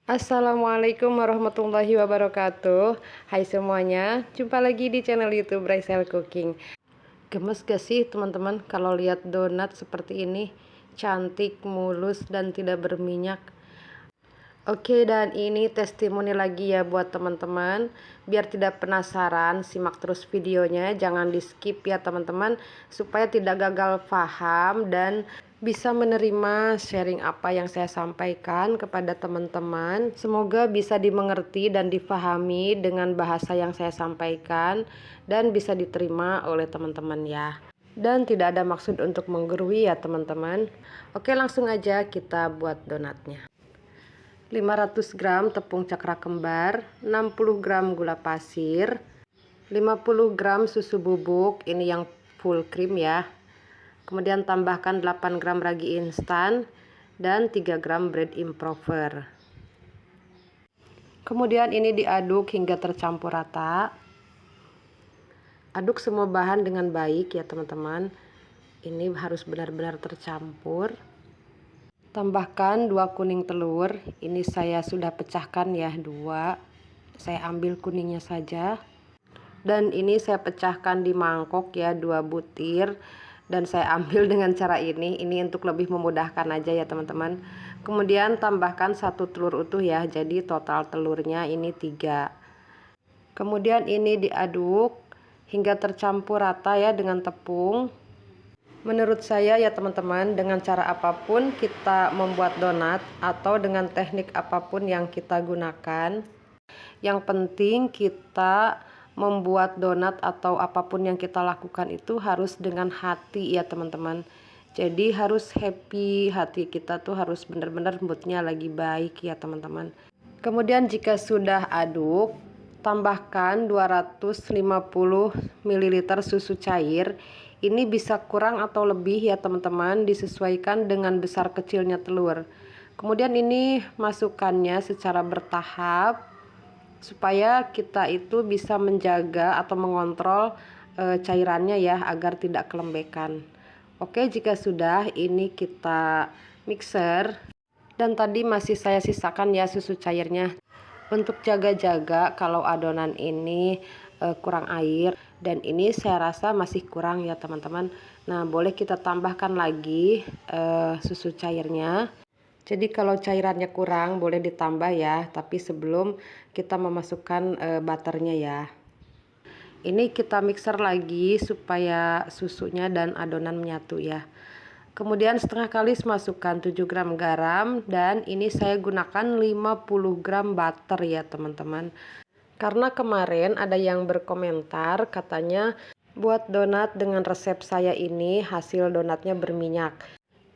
Assalamualaikum warahmatullahi wabarakatuh. Hai semuanya, jumpa lagi di channel YouTube Raisel Cooking. Gemes gak sih teman-teman kalau lihat donat seperti ini? Cantik, mulus, dan tidak berminyak. Oke, dan ini testimoni lagi ya buat teman-teman. Biar tidak penasaran, simak terus videonya, jangan di skip ya teman-teman, supaya tidak gagal paham dan bisa menerima sharing apa yang saya sampaikan kepada teman-teman. Semoga bisa dimengerti dan difahami dengan bahasa yang saya sampaikan dan bisa diterima oleh teman-teman ya. Dan tidak ada maksud untuk menggurui ya teman-teman. Oke, langsung aja kita buat donatnya. 500 gram tepung cakra kembar, 60 gram gula pasir, 50 gram susu bubuk, ini yang full cream ya. Kemudian tambahkan 8 gram ragi instan dan 3 gram bread improver. Kemudian ini diaduk hingga tercampur rata. Aduk semua bahan dengan baik ya teman-teman. Ini harus benar-benar tercampur. Tambahkan 2 kuning telur. Ini saya sudah pecahkan ya 2. Saya ambil kuningnya saja. Dan ini saya pecahkan di mangkok ya 2 butir. Dan saya ambil dengan cara ini. Ini untuk lebih memudahkan aja ya teman-teman. Kemudian tambahkan 1 telur utuh ya. Jadi total telurnya ini 3. Kemudian ini diaduk hingga tercampur rata ya dengan tepung. Menurut saya ya teman-teman, dengan cara apapun kita membuat donat atau dengan teknik apapun yang kita gunakan, yang penting kita membuat donat atau apapun yang kita lakukan itu harus dengan hati ya teman-teman. Jadi harus happy, hati kita tuh harus benar-benar moodnya lagi baik ya teman-teman. Kemudian jika sudah aduk, tambahkan 250 ml susu cair. Ini bisa kurang atau lebih ya teman-teman, disesuaikan dengan besar kecilnya telur. Kemudian ini masukkannya secara bertahap supaya kita itu bisa menjaga atau mengontrol cairannya ya agar tidak kelembekan. Oke, jika sudah ini kita mixer. Dan tadi masih saya sisakan ya susu cairnya untuk jaga-jaga kalau adonan ini kurang air, dan ini saya rasa masih kurang ya teman-teman. Nah, boleh kita tambahkan lagi susu cairnya. Jadi kalau cairannya kurang boleh ditambah ya, tapi sebelum kita memasukkan butternya ya. Ini kita mixer lagi supaya susunya dan adonan menyatu ya. Kemudian setengah kalis masukkan 7 gram garam, dan ini saya gunakan 50 gram butter ya teman-teman. Karena kemarin ada yang berkomentar katanya buat donat dengan resep saya ini hasil donatnya berminyak.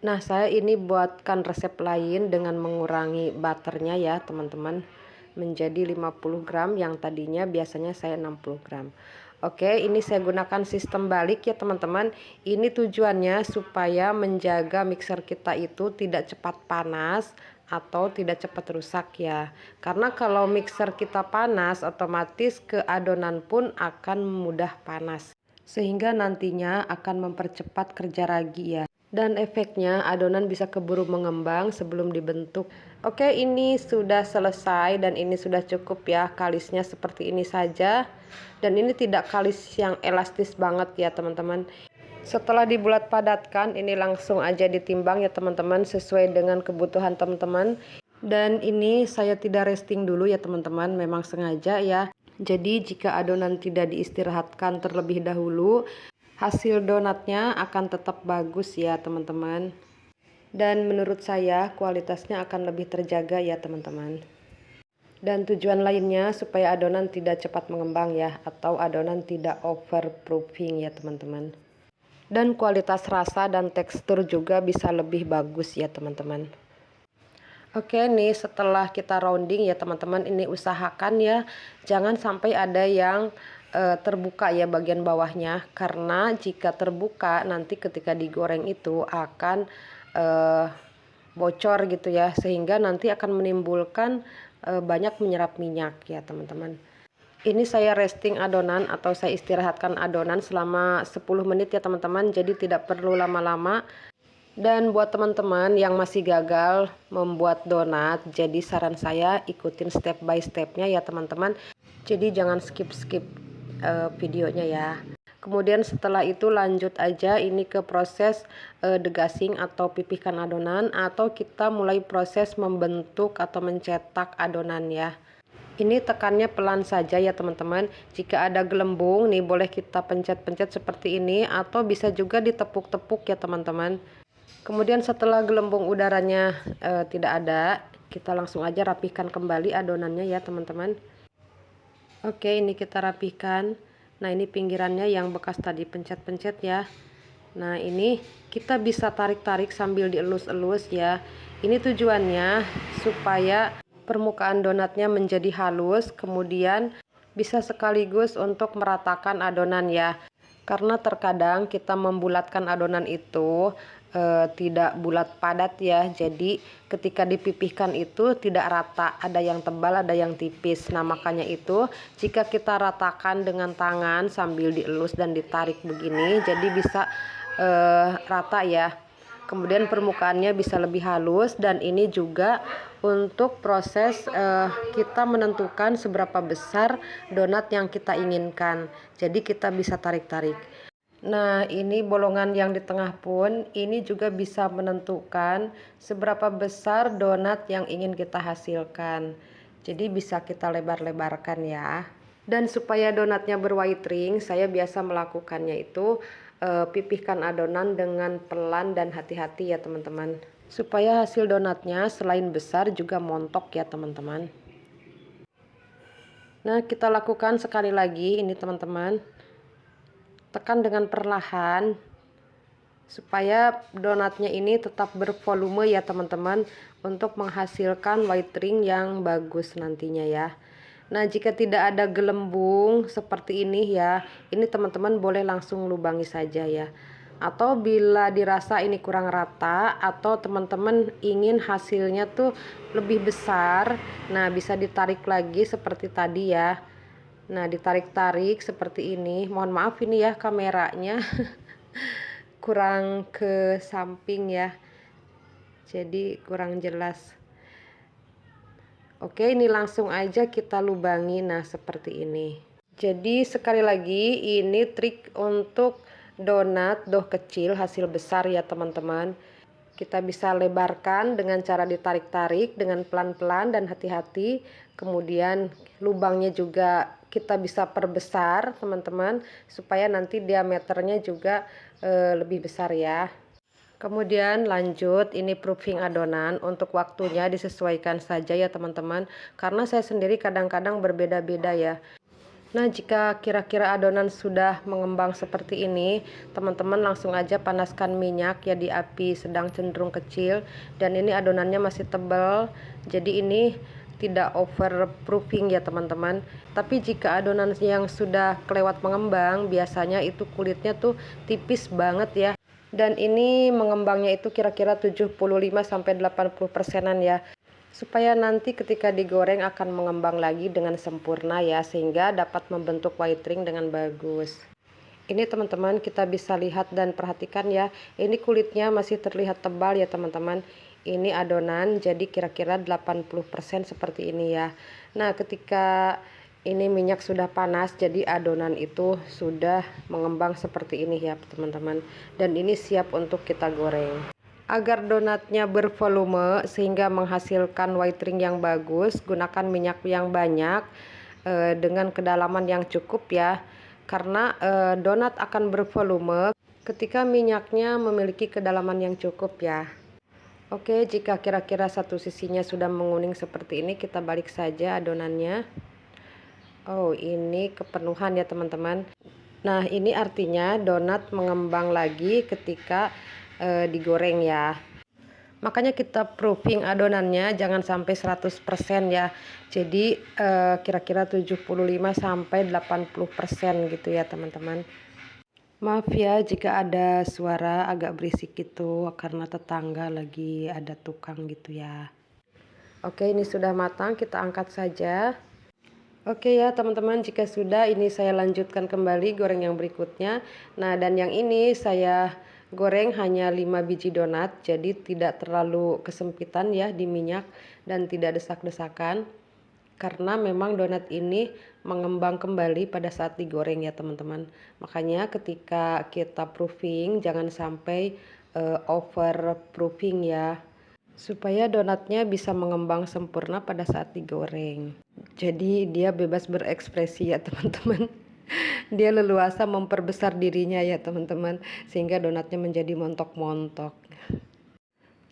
Nah, saya ini buatkan resep lain dengan mengurangi butternya ya teman-teman, menjadi 50 gram yang tadinya biasanya saya 60 gram. Oke, ini saya gunakan sistem balik ya teman-teman. Ini tujuannya supaya menjaga mixer kita itu tidak cepat panas atau tidak cepat rusak ya. Karena kalau mixer kita panas, otomatis ke adonan pun akan mudah panas. Sehingga nantinya akan mempercepat kerja ragi ya. Dan efeknya adonan bisa keburu mengembang sebelum dibentuk. Oke, ini sudah selesai dan ini sudah cukup ya, kalisnya seperti ini saja. Dan ini tidak kalis yang elastis banget ya teman-teman. Setelah dibulat padatkan, ini langsung aja ditimbang ya teman-teman sesuai dengan kebutuhan teman-teman. Dan ini saya tidak resting dulu ya teman-teman, memang sengaja ya. Jadi jika adonan tidak diistirahatkan terlebih dahulu, hasil donatnya akan tetap bagus ya teman-teman. Dan menurut saya kualitasnya akan lebih terjaga ya teman-teman. Dan tujuan lainnya supaya adonan tidak cepat mengembang ya, atau adonan tidak overproofing ya teman-teman. Dan kualitas rasa dan tekstur juga bisa lebih bagus ya teman-teman. Oke nih, setelah kita rounding ya teman-teman, ini usahakan ya jangan sampai ada yang terbuka ya bagian bawahnya, karena jika terbuka nanti ketika digoreng itu akan bocor gitu ya, sehingga nanti akan menimbulkan banyak menyerap minyak ya teman-teman. Ini saya resting adonan atau saya istirahatkan adonan selama 10 menit ya teman-teman, jadi tidak perlu lama-lama. Dan buat teman-teman yang masih gagal membuat donat, jadi saran saya ikutin step by stepnya ya teman-teman. Jadi jangan skip videonya ya. Kemudian setelah itu lanjut aja ini ke proses degazing atau pipihkan adonan, atau kita mulai proses membentuk atau mencetak adonan ya. Ini tekannya pelan saja ya teman-teman. Jika ada gelembung nih boleh kita pencet-pencet seperti ini, atau bisa juga ditepuk-tepuk ya teman-teman. Kemudian setelah gelembung udaranya tidak ada, kita langsung aja rapihkan kembali adonannya ya teman-teman. Oke, ini kita rapihkan. Nah, ini pinggirannya yang bekas tadi pencet-pencet ya. Nah, ini kita bisa tarik-tarik sambil dielus-elus ya. Ini tujuannya supaya permukaan donatnya menjadi halus, kemudian bisa sekaligus untuk meratakan adonan ya. Karena terkadang kita membulatkan adonan itu tidak bulat padat ya, jadi ketika dipipihkan itu tidak rata, ada yang tebal ada yang tipis. Nah makanya itu jika kita ratakan dengan tangan sambil dielus dan ditarik begini, jadi bisa rata ya, kemudian permukaannya bisa lebih halus. Dan ini juga untuk proses kita menentukan seberapa besar donat yang kita inginkan, jadi kita bisa tarik-tarik. Nah, ini bolongan yang di tengah pun ini juga bisa menentukan seberapa besar donat yang ingin kita hasilkan. Jadi bisa kita lebar-lebarkan ya. Dan supaya donatnya berwhite ring, saya biasa melakukannya itu pipihkan adonan dengan pelan dan hati-hati ya teman-teman. Supaya hasil donatnya selain besar juga montok ya teman-teman. Nah, kita lakukan sekali lagi ini teman-teman. Tekan dengan perlahan supaya donatnya ini tetap bervolume ya teman-teman, untuk menghasilkan white ring yang bagus nantinya ya. Nah jika tidak ada gelembung seperti ini ya, ini teman-teman boleh langsung lubangi saja ya. Atau bila dirasa ini kurang rata, atau teman-teman ingin hasilnya tuh lebih besar, nah bisa ditarik lagi seperti tadi ya. Nah ditarik-tarik seperti ini. Mohon maaf ini ya kameranya kurang ke samping ya, jadi kurang jelas. Oke, ini langsung aja kita lubangi. Nah seperti ini. Jadi sekali lagi ini trik untuk donat dough kecil hasil besar ya teman-teman. Kita bisa lebarkan dengan cara ditarik-tarik dengan pelan-pelan dan hati-hati. Kemudian lubangnya juga kita bisa perbesar teman-teman, supaya nanti diameternya juga lebih besar ya. Kemudian lanjut ini proofing adonan. Untuk waktunya disesuaikan saja ya teman-teman, karena saya sendiri kadang-kadang berbeda-beda ya. Nah jika kira-kira adonan sudah mengembang seperti ini, teman-teman langsung aja panaskan minyak ya di api sedang cenderung kecil. Dan ini adonannya masih tebal, jadi ini tidak over proofing ya teman-teman. Tapi jika adonan yang sudah kelewat mengembang, biasanya itu kulitnya tuh tipis banget ya. Dan ini mengembangnya itu kira-kira 75-80% ya, supaya nanti ketika digoreng akan mengembang lagi dengan sempurna ya, sehingga dapat membentuk white ring dengan bagus. Ini teman-teman kita bisa lihat dan perhatikan ya, ini kulitnya masih terlihat tebal ya teman-teman. Ini adonan jadi kira-kira 80% seperti ini ya. Nah ketika ini minyak sudah panas, jadi adonan itu sudah mengembang seperti ini ya teman-teman. Dan ini siap untuk kita goreng. Agar donatnya bervolume sehingga menghasilkan white ring yang bagus, gunakan minyak yang banyak dengan kedalaman yang cukup ya. Karena donat akan bervolume ketika minyaknya memiliki kedalaman yang cukup ya. Oke, jika kira-kira satu sisinya sudah menguning seperti ini, kita balik saja adonannya. Oh, ini kepenuhan ya teman-teman. Nah, ini artinya donat mengembang lagi ketika digoreng ya. Makanya kita proofing adonannya jangan sampai 100% ya. Jadi kira-kira 75-80% gitu ya teman-teman. Maaf ya jika ada suara agak berisik gitu, karena tetangga lagi ada tukang gitu ya. Oke, ini sudah matang, kita angkat saja. Oke ya teman-teman, jika sudah ini saya lanjutkan kembali goreng yang berikutnya. Nah dan yang ini saya goreng hanya 5 biji donat, jadi tidak terlalu kesempitan ya di minyak dan tidak desak-desakan. Karena memang donat ini mengembang kembali pada saat digoreng ya teman-teman. Makanya ketika kita proofing jangan sampai over proofing ya. Supaya donatnya bisa mengembang sempurna pada saat digoreng. Jadi dia bebas berekspresi ya teman-teman. Dia leluasa memperbesar dirinya ya teman-teman. Sehingga donatnya menjadi montok-montok.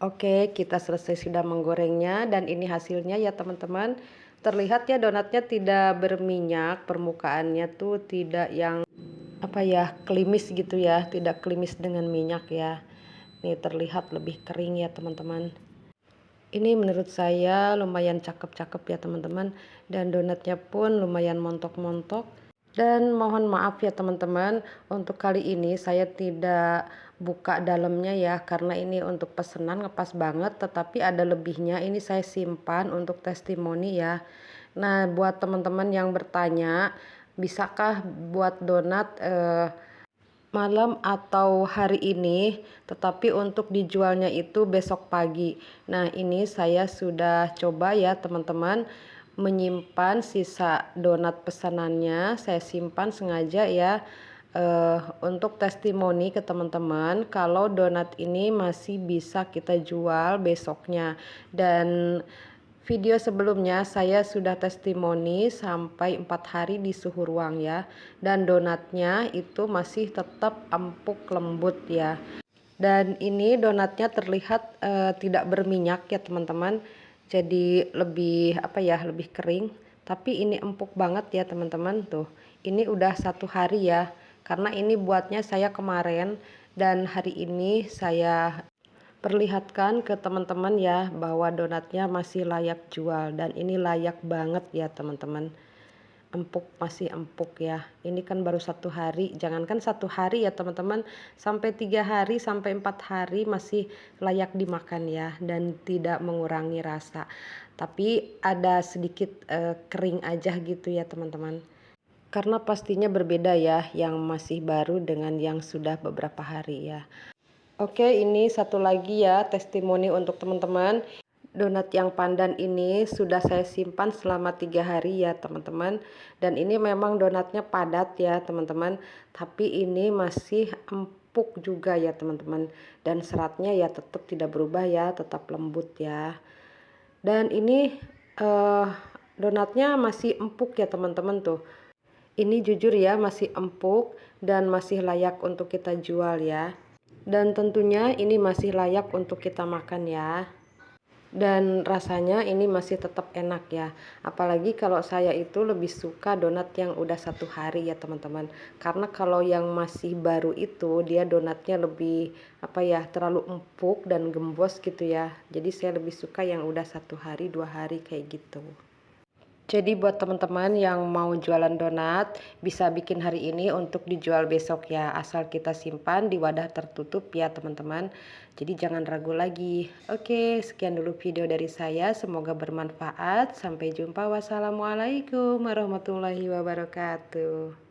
Oke, kita selesai sudah menggorengnya dan ini hasilnya ya teman-teman. Terlihat ya donatnya tidak berminyak, permukaannya tuh tidak yang apa ya, klimis gitu ya, tidak klimis dengan minyak ya. Ini terlihat lebih kering ya teman-teman. Ini menurut saya lumayan cakep-cakep ya teman-teman, dan donatnya pun lumayan montok-montok. Dan mohon maaf ya teman-teman, untuk kali ini saya tidak buka dalamnya ya, karena ini untuk pesanan ngepas banget, tetapi ada lebihnya ini saya simpan untuk testimoni ya. Nah, buat teman-teman yang bertanya, bisakah buat donat malam atau hari ini, tetapi untuk dijualnya itu besok pagi. Nah, ini saya sudah coba ya teman-teman, menyimpan sisa donat pesanannya, saya simpan sengaja ya untuk testimoni ke teman-teman kalau donat ini masih bisa kita jual besoknya. Dan video sebelumnya saya sudah testimoni sampai 4 hari di suhu ruang ya, dan donatnya itu masih tetap empuk lembut ya. Dan ini donatnya terlihat tidak berminyak ya teman-teman, jadi lebih apa ya, lebih kering, tapi ini empuk banget ya teman-teman. Tuh, ini udah 1 hari ya, karena ini buatnya saya kemarin dan hari ini saya perlihatkan ke teman-teman ya bahwa donatnya masih layak jual, dan ini layak banget ya teman-teman. Empuk, masih empuk ya. Ini kan baru 1 hari, jangankan 1 hari ya teman-teman, sampai 3 hari sampai 4 hari masih layak dimakan ya, dan tidak mengurangi rasa. Tapi ada sedikit kering aja gitu ya teman-teman. Karena pastinya berbeda ya yang masih baru dengan yang sudah beberapa hari ya. Oke, ini satu lagi ya testimoni untuk teman-teman. Donat yang pandan ini sudah saya simpan selama 3 hari ya teman-teman. Dan ini memang donatnya padat ya teman-teman, tapi ini masih empuk juga ya teman-teman. Dan seratnya ya tetap tidak berubah ya, tetap lembut ya. Dan ini donatnya masih empuk ya teman-teman tuh. Ini jujur ya masih empuk dan masih layak untuk kita jual ya. Dan tentunya ini masih layak untuk kita makan ya. Dan rasanya ini masih tetap enak ya. Apalagi kalau saya itu lebih suka donat yang udah 1 hari ya teman-teman. Karena kalau yang masih baru itu dia donatnya lebih apa ya, terlalu empuk dan gembos gitu ya. Jadi saya lebih suka yang udah 1 hari 2 hari kayak gitu. Jadi buat teman-teman yang mau jualan donat, bisa bikin hari ini untuk dijual besok ya, asal kita simpan di wadah tertutup ya teman-teman. Jadi jangan ragu lagi. Oke, sekian dulu video dari saya, semoga bermanfaat. Sampai jumpa, wassalamualaikum warahmatullahi wabarakatuh.